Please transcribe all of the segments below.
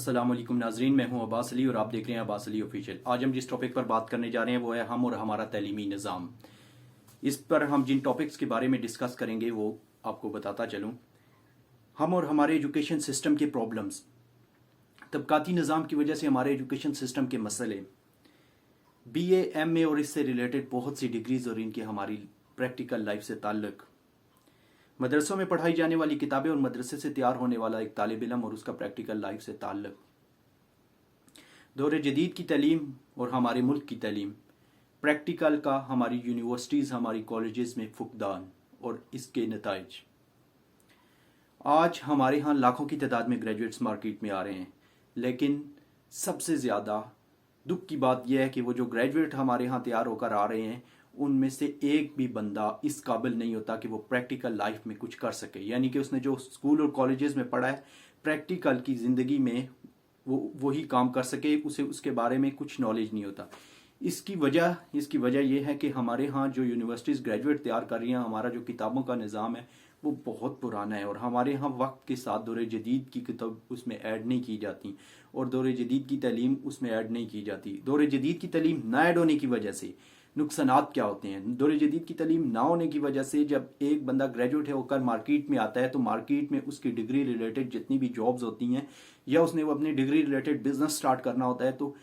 अस्सलाम वालेकुम नाजरीन, मैं हूं अब्बास अली और आप देख रहे हैं अब्बास अली ऑफिशियल। आज हम जिस टॉपिक पर बात करने जा रहे हैं वो है हम और हमारा तालीमी निज़ाम। इस पर हम जिन टॉपिक्स के बारे में डिस्कस करेंगे वो आपको बताता चलूं। हम और हमारे एजुकेशन सिस्टम के प्रॉब्लम्स, तबकाती निज़ाम की वजह से हमारे एजुकेशन सिस्टम के मसले, BA, MA और इससे रिलेटेड बहुत सी डिग्रीज और इनकी हमारी प्रैक्टिकल लाइफ से ताल्लुक़, मदरसों में पढ़ाई जाने वाली किताबें और मदरसे से तैयार होने वाला एक तालिब इल्म और उसका प्रैक्टिकल लाइफ से ताल्लुक़, दौर जदीद की तालीम और हमारे मुल्क की तालीम, प्रैक्टिकल का हमारी यूनिवर्सिटीज़ हमारी कॉलेजेस में फुकदान और इसके नताइज। आज हमारे यहाँ लाखों की तादाद में ग्रेजुएट्स मार्केट में आ रहे हैं, लेकिन सबसे ज़्यादा दुख की बात यह है कि वो जो ग्रेजुएट हमारे यहाँ तैयार होकर आ रहे हैं उनमें से एक भी बंदा इस काबिल नहीं होता कि वो प्रैक्टिकल लाइफ में कुछ कर सके। यानी कि उसने जो स्कूल और कॉलेजेस में पढ़ा है प्रैक्टिकल की ज़िंदगी में वो वही काम कर सके, उसे उसके बारे में कुछ नॉलेज नहीं होता। इसकी वजह यह है कि हमारे यहाँ जो यूनिवर्सिटीज़ ग्रेजुएट तैयार कर रही हैं, हमारा जो किताबों का निज़ाम है वो बहुत पुराना है और हमारे यहाँ वक्त के साथ दौर जदीद की किताब उसमें ऐड नहीं की जाती और दौर जदीद की तालीम उसमें ऐड नहीं की जाती। दौर जदीद की तालीम ना ऐड होने की वजह से नुकसानात क्या होते हैं? दौर जदीद की तालीम ना होने की वजह से जब एक बंदा ग्रेजुएट होकर मार्केट में आता है तो मार्केट में उसकी डिग्री रिलेटेड जितनी भी जॉब्स होती हैं या उसने वो अपनी डिग्री रिलेटेड बिजनेस स्टार्ट करना होता है तो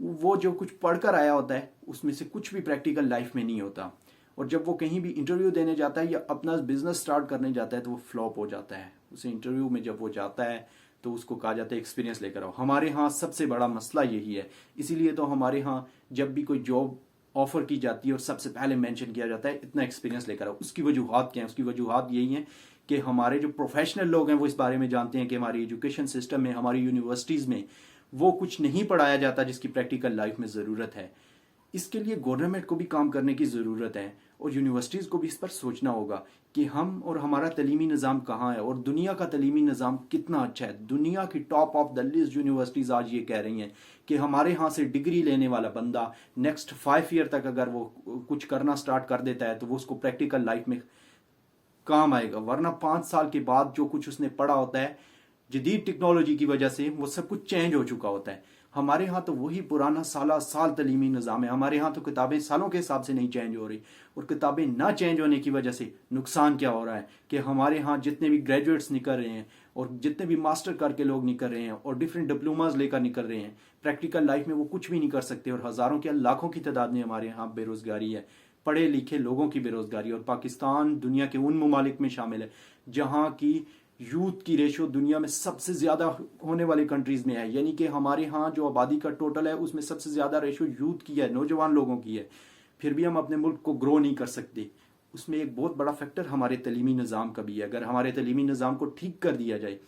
वो जो कुछ पढ़कर आया होता है उसमें से कुछ भी प्रैक्टिकल लाइफ में नहीं होता। और जब वो कहीं भी इंटरव्यू देने जाता है या अपना बिजनेस स्टार्ट करने जाता है तो वो फ्लॉप हो जाता है। उसे इंटरव्यू में जब वो जाता है तो उसको कहा जाता है एक्सपीरियंस लेकर आओ। हमारे यहाँ सबसे बड़ा मसला यही है, इसीलिए तो हमारे यहाँ जब भी कोई जॉब ऑफर की जाती है और सबसे पहले मेंशन किया जाता है इतना एक्सपीरियंस लेकर आओ। उसकी वजूहात क्या है? उसकी वजूहात यही है कि हमारे जो प्रोफेशनल लोग हैं वो इस बारे में जानते हैं कि हमारी एजुकेशन सिस्टम में, हमारी यूनिवर्सिटीज़ में वो कुछ नहीं पढ़ाया जाता जिसकी प्रैक्टिकल लाइफ में ज़रूरत है। इसके लिए गवर्नमेंट को भी काम करने की ज़रूरत है और यूनिवर्सिटीज़ को भी इस पर सोचना होगा कि हम और हमारा तलीमी निज़ाम कहाँ है और दुनिया का तलीमी निज़ाम कितना अच्छा है। दुनिया की top of the list universities आज ये कह रही हैं कि हमारे यहाँ से डिग्री लेने वाला बंदा नेक्स्ट 5 ईयर तक अगर वो कुछ करना स्टार्ट कर देता है तो वो उसको प्रैक्टिकल लाइफ में काम आएगा, वरना 5 साल के बाद जो कुछ उसने पढ़ा होता है जदीद टेक्नोलॉजी की वजह से वो सब कुछ चेंज हो चुका होता है। हमारे यहाँ तो वही पुराना साल तलीमी निज़ाम है। हमारे यहाँ तो किताबें सालों के हिसाब से नहीं चेंज हो रही और किताबें ना चेंज होने की वजह से नुकसान क्या हो रहा है कि हमारे यहाँ जितने भी ग्रेजुएट्स निकल रहे हैं और जितने भी मास्टर करके लोग निकल रहे हैं और डिफरेंट डिप्लोमाज लेकर निकल रहे हैं, प्रैक्टिकल लाइफ में वो कुछ भी नहीं कर सकते और हज़ारों के लाखों की तादाद में हमारे यहाँ बेरोज़गारी है, पढ़े लिखे लोगों की बेरोज़गारी। और पाकिस्तान दुनिया के उन ममालिक में शामिल है जहाँ की यूथ की रेशो दुनिया में सबसे ज़्यादा होने वाली कंट्रीज़ में है। यानी कि हमारे यहाँ जो आबादी का टोटल है उसमें सबसे ज़्यादा रेशो यूथ की है, नौजवान लोगों की है, फिर भी हम अपने मुल्क को ग्रो नहीं कर सकते। उसमें एक बहुत बड़ा फैक्टर हमारे तलीमी निज़ाम का भी है। अगर हमारे तलीमी निज़ाम को ठीक कर दिया जाए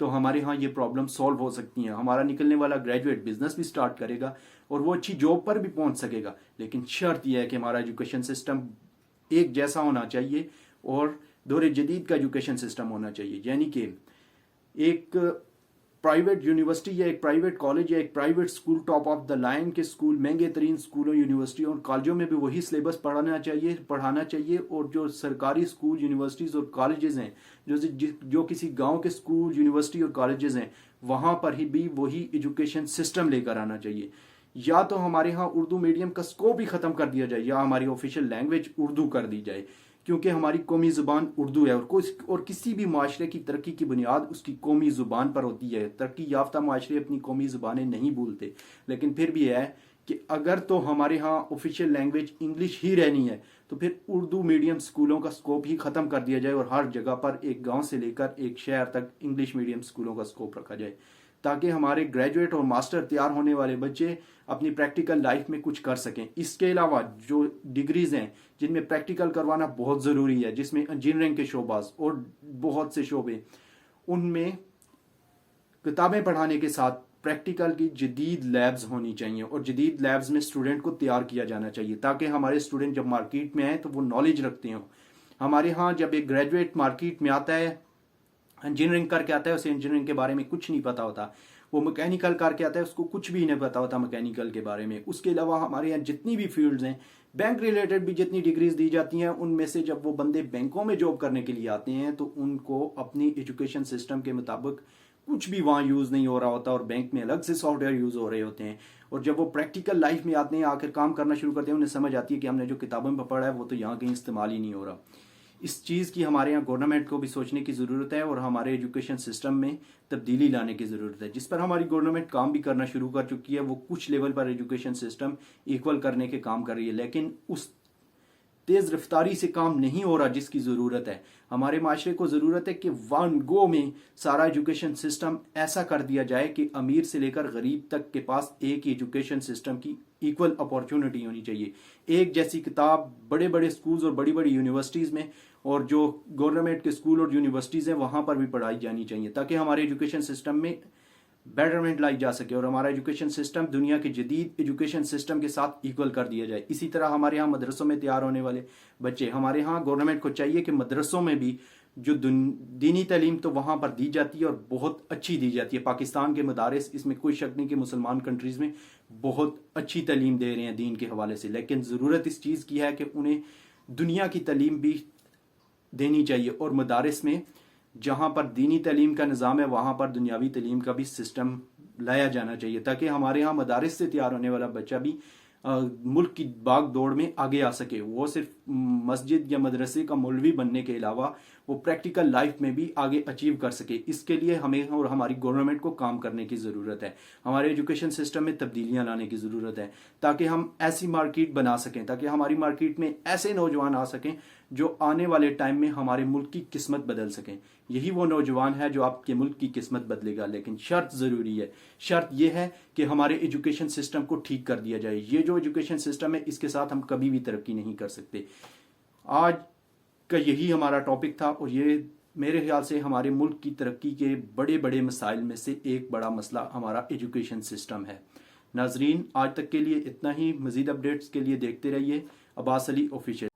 तो हमारे यहाँ ये प्रॉब्लम सॉल्व हो सकती हैं। हमारा निकलने वाला ग्रेजुएट बिजनेस भी स्टार्ट करेगा और वो अच्छी जॉब पर भी पहुँच सकेगा, लेकिन शर्त यह है कि हमारा एजुकेशन सिस्टम एक जैसा होना चाहिए और दौर जदीद का एजुकेशन सिस्टम होना चाहिए। यानी कि एक प्राइवेट यूनिवर्सिटी या एक प्राइवेट कॉलेज या एक private school, top of the line के स्कूल, महंगे तरीन स्कूलों, यूनिवर्सिटी और कॉलेजों में भी वही सिलेबस पढ़ाना चाहिए और जो सरकारी स्कूल, यूनिवर्सिटीज़ और कॉलेजेस हैं, जो किसी गांव के स्कूल, यूनिवर्सिटी और कॉलेजेस हैं, वहाँ पर ही भी वही एजुकेशन सिस्टम लेकर आना चाहिए। या तो हमारे यहाँ उर्दू मीडियम का स्कोप ही ख़त्म कर दिया जाए या हमारी ऑफिशियल लैंग्वेज उर्दू कर दी जाए, क्योंकि हमारी कौमी ज़ुबान उर्दू है और किसी भी माशरे की तरक्की की बुनियाद उसकी कौमी ज़ुबान पर होती है। तरक्की याफ्ता माशरे अपनी कौमी ज़ुबानें नहीं भूलते, लेकिन फिर भी है कि अगर तो हमारे यहाँ ऑफिशियल लैंग्वेज इंग्लिश ही रहनी है तो फिर उर्दू मीडियम स्कूलों का स्कोप ही ख़त्म कर दिया जाए और हर जगह पर एक गाँव से लेकर एक शहर तक इंग्लिश मीडियम स्कूलों का स्कोप रखा जाए, ताकि हमारे ग्रेजुएट और मास्टर तैयार होने वाले बच्चे अपनी प्रैक्टिकल लाइफ में कुछ कर सकें। इसके अलावा जो डिग्रीज़ हैं जिनमें प्रैक्टिकल करवाना बहुत ज़रूरी है, जिसमें इंजीनियरिंग के शोबाज और बहुत से शोबे, उनमें किताबें पढ़ाने के साथ प्रैक्टिकल की जदीद लैब्स होनी चाहिए और जदीद लैब्स में स्टूडेंट को तैयार किया जाना चाहिए ताकि हमारे स्टूडेंट जब मार्केट में आए तो वो नॉलेज रखते हों। हमारे यहाँ जब एक ग्रेजुएट मार्केट में आता है, इंजीनियरिंग करके आता है, उसे इंजीनियरिंग के बारे में कुछ नहीं पता होता, वो मैकेनिकल करके आता है, उसको कुछ भी नहीं पता होता मैकेनिकल के बारे में। उसके अलावा हमारे यहाँ जितनी भी फील्ड्स हैं, बैंक रिलेटेड भी जितनी डिग्रीज दी जाती हैं, उनमें से जब वो बंदे बैंकों में जॉब करने के लिए आते हैं तो उनको अपनी एजुकेशन सिस्टम के मुताबिक کچھ بھی وہاں یوز نہیں ہو رہا ہوتا اور بینک میں الگ سے سافٹ ویئر یوز ہو رہے ہوتے ہیں، اور جب وہ پریکٹیکل لائف میں آتے ہیں، آ کر کام کرنا شروع کرتے ہیں، انہیں سمجھ آتی ہے کہ ہم نے جو کتابوں میں پڑھا ہے وہ تو یہاں کہیں استعمال ہی نہیں ہو رہا۔ اس چیز کی ہمارے یہاں گورنمنٹ کو بھی سوچنے کی ضرورت ہے اور ہمارے ایجوکیشن سسٹم میں تبدیلی لانے کی ضرورت ہے، جس پر ہماری گورنمنٹ کام بھی کرنا شروع کر چکی ہے۔ وہ کچھ لیول پر ایجوکیشن سسٹم ایکول کرنے کے کام کر رہی ہے، لیکن اس تیز رفتاری سے کام نہیں ہو رہا جس کی ضرورت ہے۔ ہمارے معاشرے کو ضرورت ہے کہ ون گو میں سارا ایجوکیشن سسٹم ایسا کر دیا جائے کہ امیر سے لے کر غریب تک کے پاس ایک ایجوکیشن سسٹم کی ایکول اپارچونٹی ہونی چاہیے، ایک جیسی کتاب بڑے بڑے سکولز اور بڑی بڑی یونیورسٹیز میں، اور جو گورنمنٹ کے سکول اور یونیورسٹیز ہیں وہاں پر بھی پڑھائی جانی چاہیے، تاکہ ہمارے ایجوکیشن سسٹم میں بیٹرمنٹ لائی جا سکے اور ہمارا ایجوکیشن سسٹم دنیا کے جدید ایجوکیشن سسٹم کے ساتھ ایکول کر دیا جائے۔ اسی طرح ہمارے ہاں مدرسوں میں تیار ہونے والے بچے، ہمارے ہاں گورنمنٹ کو چاہیے کہ مدرسوں میں بھی جو دینی تعلیم تو وہاں پر دی جاتی ہے اور بہت اچھی دی جاتی ہے، پاکستان کے مدارس، اس میں کوئی شک نہیں کہ مسلمان کنٹریز میں بہت اچھی تعلیم دے رہے ہیں دین کے حوالے سے، لیکن ضرورت اس چیز کی ہے کہ انہیں دنیا کی تعلیم بھی دینی چاہیے، اور مدارس میں جہاں پر دینی تعلیم کا نظام ہے وہاں پر دنیاوی تعلیم کا بھی سسٹم لایا جانا چاہیے، تاکہ ہمارے ہاں مدارس سے تیار ہونے والا بچہ بھی ملک کی باغ دوڑ میں آگے آ سکے، وہ صرف مسجد یا مدرسے کا مولوی بننے کے علاوہ وہ پریکٹیکل لائف میں بھی آگے اچیو کر سکے۔ اس کے لیے ہمیں اور ہماری گورنمنٹ کو کام کرنے کی ضرورت ہے، ہمارے ایجوکیشن سسٹم میں تبدیلیاں لانے کی ضرورت ہے، تاکہ ہم ایسی مارکیٹ بنا سکیں، تاکہ ہماری مارکیٹ میں ایسے نوجوان آ سکیں جو آنے والے ٹائم میں ہمارے ملک کی قسمت بدل سکیں۔ یہی وہ نوجوان ہے جو آپ کے ملک کی قسمت بدلے گا، لیکن شرط ضروری ہے، شرط یہ ہے کہ ہمارے ایجوکیشن سسٹم کو ٹھیک کر دیا جائے۔ یہ جو ایجوکیشن سسٹم ہے اس کے ساتھ ہم کبھی بھی ترقی نہیں کر سکتے۔ آج کا یہی ہمارا ٹاپک تھا، اور یہ میرے خیال سے ہمارے ملک کی ترقی کے بڑے بڑے مسائل میں سے ایک بڑا مسئلہ ہمارا ایجوکیشن سسٹم ہے۔ ناظرین، آج تک کے لیے اتنا ہی، مزید اپڈیٹس کے لیے دیکھتے رہیے عباس علی آفیشیل۔